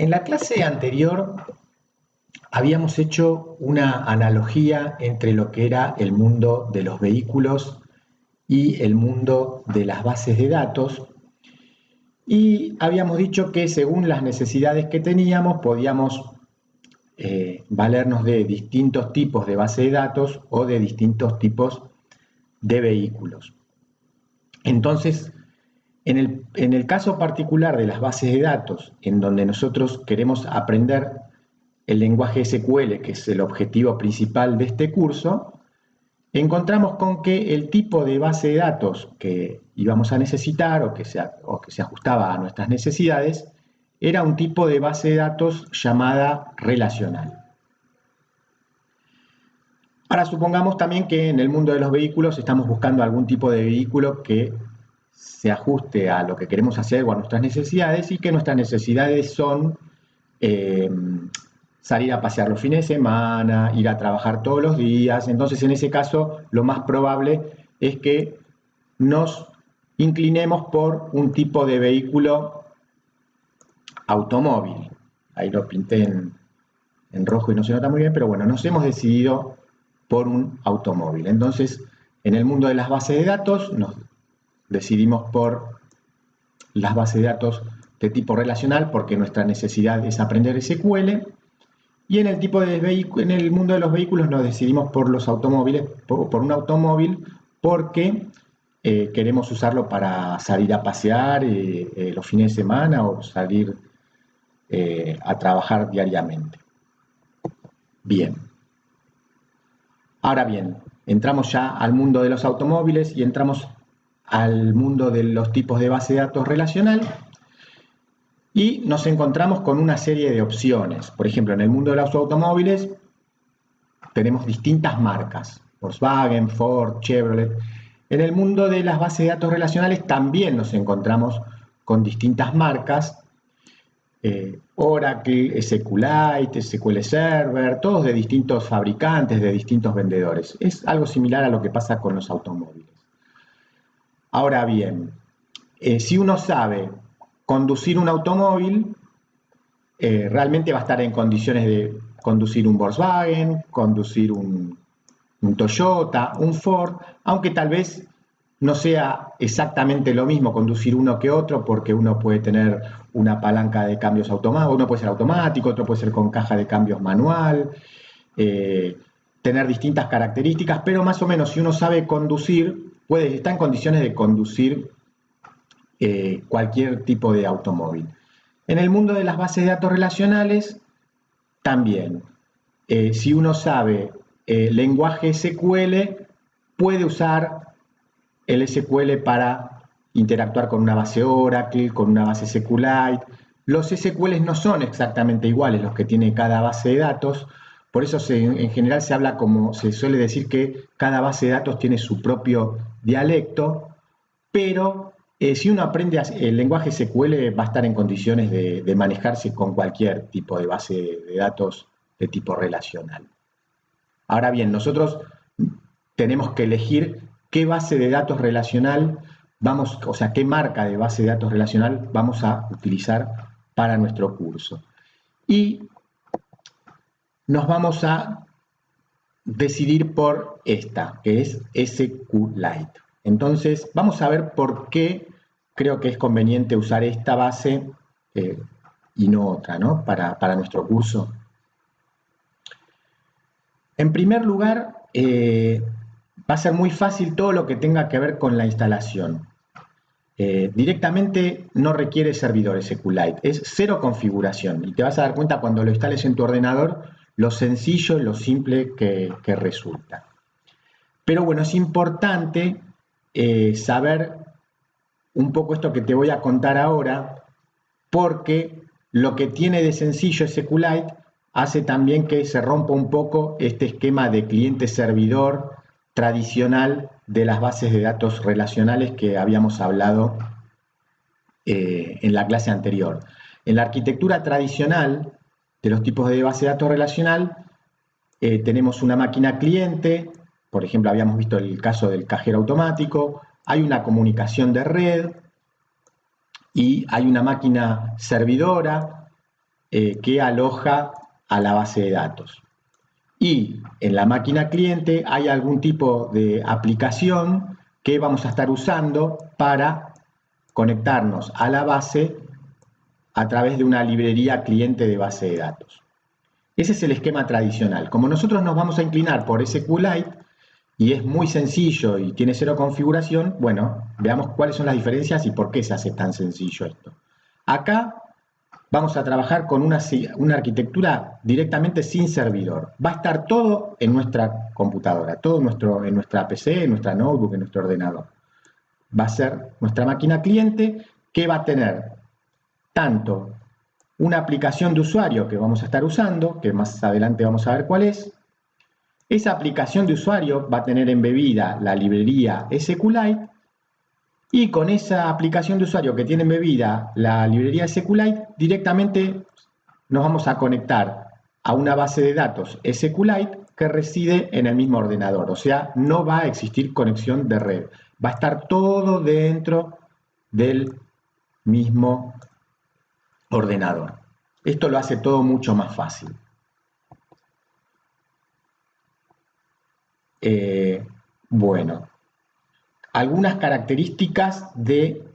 En la clase anterior habíamos hecho una analogía entre lo que era el mundo de los vehículos y el mundo de las bases de datos, y habíamos dicho que según las necesidades que teníamos podíamos valernos de distintos tipos de base de datos o de distintos tipos de vehículos. Entonces, en el caso particular de las bases de datos, en donde nosotros queremos aprender el lenguaje SQL, que es el objetivo principal de este curso, encontramos con que el tipo de base de datos que íbamos a necesitar o que se ajustaba a nuestras necesidades era un tipo de base de datos llamada relacional. Ahora supongamos también que en el mundo de los vehículos estamos buscando algún tipo de vehículo que se ajuste a lo que queremos hacer o a nuestras necesidades, y que nuestras necesidades son salir a pasear los fines de semana, ir a trabajar todos los días. Entonces, en ese caso, lo más probable es que nos inclinemos por un tipo de vehículo automóvil. Ahí lo pinté en rojo y no se nota muy bien, pero bueno, nos hemos decidido por un automóvil. Entonces, en el mundo de las bases de datos, nos decidimos por las bases de datos de tipo relacional porque nuestra necesidad es aprender SQL. Y en en el mundo de los vehículos nos decidimos por los automóviles, por un automóvil, porque queremos usarlo para salir a pasear los fines de semana o salir a trabajar diariamente. Bien. Ahora bien, entramos ya al mundo de los automóviles y entramos al mundo de los tipos de base de datos relacional. Y nos encontramos con una serie de opciones. Por ejemplo, en el mundo de los automóviles tenemos distintas marcas: Volkswagen, Ford, Chevrolet. En el mundo de las bases de datos relacionales también nos encontramos con distintas marcas: Oracle, SQLite, SQL Server, todos de distintos fabricantes, de distintos vendedores. Es algo similar a lo que pasa con los automóviles. Ahora bien, si uno sabe conducir un automóvil, realmente va a estar en condiciones de conducir un Volkswagen, conducir un Toyota, un Ford, aunque tal vez no sea exactamente lo mismo conducir uno que otro, porque uno puede tener una palanca de cambios automática, uno puede ser automático, otro puede ser con caja de cambios manual, tener distintas características, pero más o menos si uno sabe conducir, está en condiciones de conducir cualquier tipo de automóvil. En el mundo de las bases de datos relacionales, también, si uno sabe lenguaje SQL, puede usar el SQL para interactuar con una base Oracle, con una base SQLite. Los SQLs no son exactamente iguales los que tiene cada base de datos, por eso en general se suele decir que cada base de datos tiene su propio dialecto, pero si uno aprende el lenguaje SQL va a estar en condiciones de manejarse con cualquier tipo de base de datos de tipo relacional. Ahora bien, nosotros tenemos que elegir qué base de datos relacional qué marca de base de datos relacional vamos a utilizar para nuestro curso. Y nos vamos a decidir por esta, que es SQLite. Entonces, vamos a ver por qué creo que es conveniente usar esta base y no otra, ¿no? Para nuestro curso. En primer lugar, va a ser muy fácil todo lo que tenga que ver con la instalación. Directamente no requiere servidores SQLite, es cero configuración, y te vas a dar cuenta cuando lo instales en tu ordenador lo sencillo y lo simple que resulta. Pero bueno, es importante saber un poco esto que te voy a contar ahora, porque lo que tiene de sencillo SQLite hace también que se rompa un poco este esquema de cliente-servidor tradicional de las bases de datos relacionales que habíamos hablado en la clase anterior. En la arquitectura tradicional de los tipos de base de datos relacional tenemos una máquina cliente, por ejemplo habíamos visto el caso del cajero automático, hay una comunicación de red y hay una máquina servidora que aloja a la base de datos. Y en la máquina cliente hay algún tipo de aplicación que vamos a estar usando para conectarnos a la base a través de una librería cliente de base de datos. Ese es el esquema tradicional. Como nosotros nos vamos a inclinar por SQLite y es muy sencillo y tiene cero configuración, bueno, veamos cuáles son las diferencias y por qué se hace tan sencillo esto. Acá vamos a trabajar con una arquitectura directamente sin servidor. Va a estar todo en nuestra computadora, todo en nuestra PC, en nuestra notebook, en nuestro ordenador. Va a ser nuestra máquina cliente que va a tener tanto una aplicación de usuario que vamos a estar usando, que más adelante vamos a ver cuál es. Esa aplicación de usuario va a tener embebida la librería SQLite y con esa aplicación de usuario que tiene embebida la librería SQLite, directamente nos vamos a conectar a una base de datos SQLite que reside en el mismo ordenador. O sea, no va a existir conexión de red. Va a estar todo dentro del mismo ordenador. Esto lo hace todo mucho más fácil. Bueno, algunas características de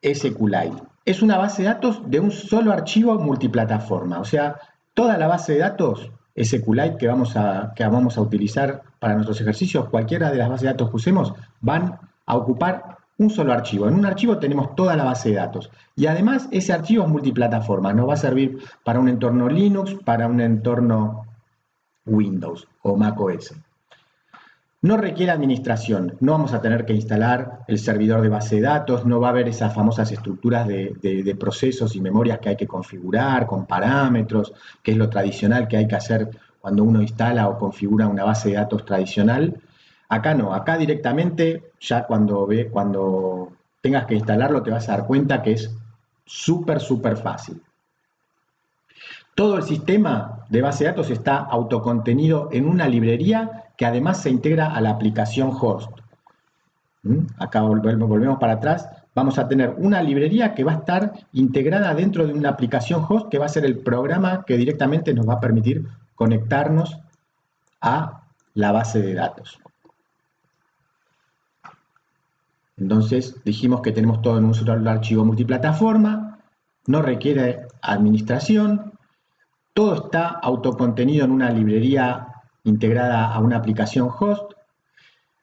SQLite. Es una base de datos de un solo archivo multiplataforma, o sea, toda la base de datos SQLite que vamos a utilizar para nuestros ejercicios, cualquiera de las bases de datos que usemos, van a ocupar un solo archivo. En un archivo tenemos toda la base de datos y además ese archivo es multiplataforma, nos va a servir para un entorno Linux, para un entorno Windows o macOS. No requiere administración, no vamos a tener que instalar el servidor de base de datos, no va a haber esas famosas estructuras de procesos y memorias que hay que configurar con parámetros, que es lo tradicional que hay que hacer cuando uno instala o configura una base de datos tradicional. Acá no, acá directamente, ya cuando tengas que instalarlo te vas a dar cuenta que es súper fácil. Todo el sistema de base de datos está autocontenido en una librería que además se integra a la aplicación host. Acá volvemos para atrás. Vamos a tener una librería que va a estar integrada dentro de una aplicación host que va a ser el programa que directamente nos va a permitir conectarnos a la base de datos. Entonces dijimos que tenemos todo en un solo archivo multiplataforma, no requiere administración, todo está autocontenido en una librería integrada a una aplicación host.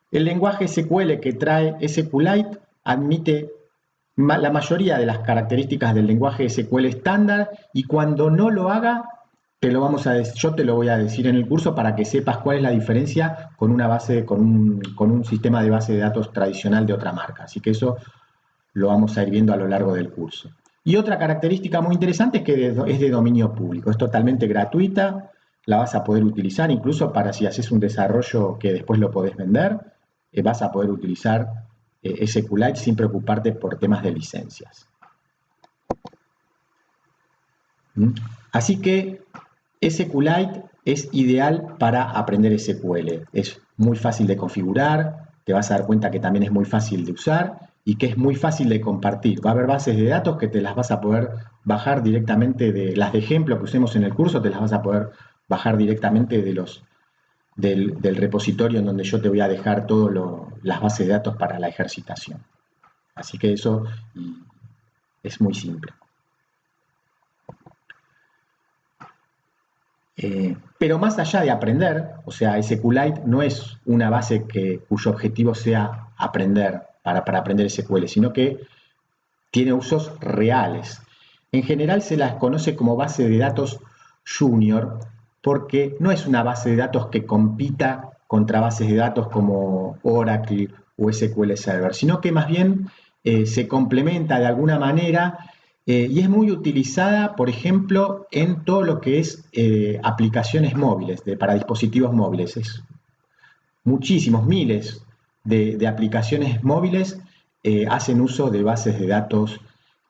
El lenguaje SQL que trae SQLite admite la mayoría de las características del lenguaje SQL estándar y cuando no lo haga, yo te lo voy a decir en el curso para que sepas cuál es la diferencia con un sistema de base de datos tradicional de otra marca. Así que eso lo vamos a ir viendo a lo largo del curso. Y otra característica muy interesante es que es de dominio público, es totalmente gratuita, la vas a poder utilizar incluso para si haces un desarrollo que después lo podés vender, vas a poder utilizar SQLite sin preocuparte por temas de licencias. Así que SQLite es ideal para aprender SQL, es muy fácil de configurar, te vas a dar cuenta que también es muy fácil de usar y que es muy fácil de compartir. Va a haber bases de datos que te las vas a poder bajar directamente las de ejemplo que usemos en el curso, te las vas a poder bajar directamente del repositorio en donde yo te voy a dejar todas las bases de datos para la ejercitación. Así que eso es muy simple. Pero más allá de aprender, o sea, SQLite no es una base cuyo objetivo sea aprender para aprender SQL, sino que tiene usos reales. En general se las conoce como base de datos junior porque no es una base de datos que compita contra bases de datos como Oracle o SQL Server, sino que más bien se complementa de alguna manera y es muy utilizada, por ejemplo, en todo lo que es aplicaciones móviles, para dispositivos móviles. Es muchísimos, miles de aplicaciones móviles hacen uso de bases de datos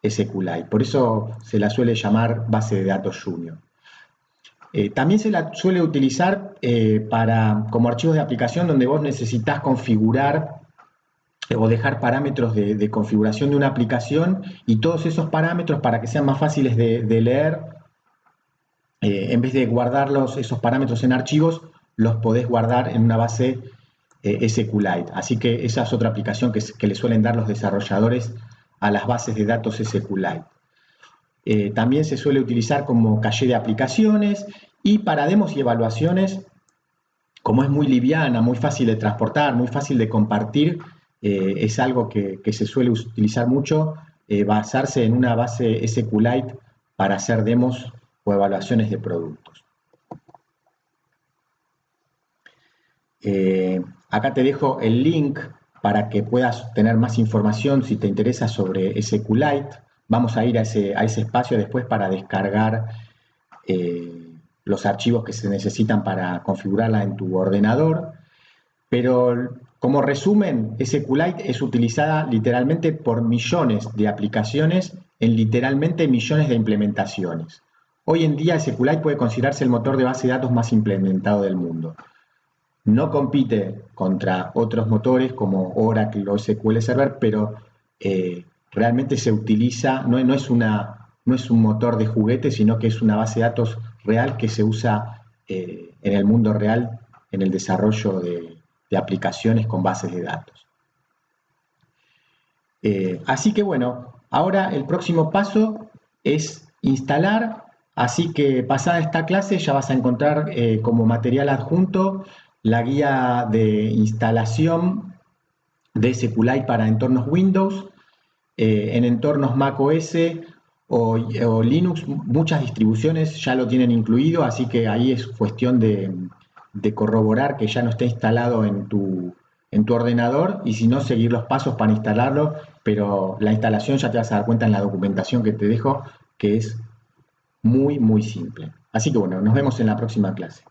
SQLite. Por eso se la suele llamar base de datos junior. También se la suele utilizar como archivos de aplicación donde vos necesitas configurar o dejar parámetros de configuración de una aplicación y todos esos parámetros para que sean más fáciles de leer en vez de guardarlos, esos parámetros en archivos, los podés guardar en una base SQLite. Así que esa es otra aplicación que le suelen dar los desarrolladores a las bases de datos SQLite. También se suele utilizar como caché de aplicaciones y para demos y evaluaciones, como es muy liviana, muy fácil de transportar, muy fácil de compartir, es algo que se suele utilizar mucho, basarse en una base SQLite para hacer demos o evaluaciones de productos. Acá te dejo el link para que puedas tener más información si te interesa sobre SQLite. Vamos a ir a ese espacio después para descargar los archivos que se necesitan para configurarla en tu ordenador. Pero como resumen, SQLite es utilizada literalmente por millones de aplicaciones en literalmente millones de implementaciones. Hoy en día SQLite puede considerarse el motor de base de datos más implementado del mundo. No compite contra otros motores como Oracle o SQL Server, pero realmente se utiliza, no es un motor de juguete, sino que es una base de datos real que se usa en el mundo real en el desarrollo de aplicaciones con bases de datos. Así que bueno, ahora el próximo paso es instalar, así que pasada esta clase ya vas a encontrar como material adjunto la guía de instalación de SQLite para entornos Windows. En entornos macOS o Linux, muchas distribuciones ya lo tienen incluido, así que ahí es cuestión de corroborar que ya no esté instalado en tu ordenador y si no, seguir los pasos para instalarlo, pero la instalación ya te vas a dar cuenta en la documentación que te dejo que es muy, muy simple. Así que bueno, nos vemos en la próxima clase.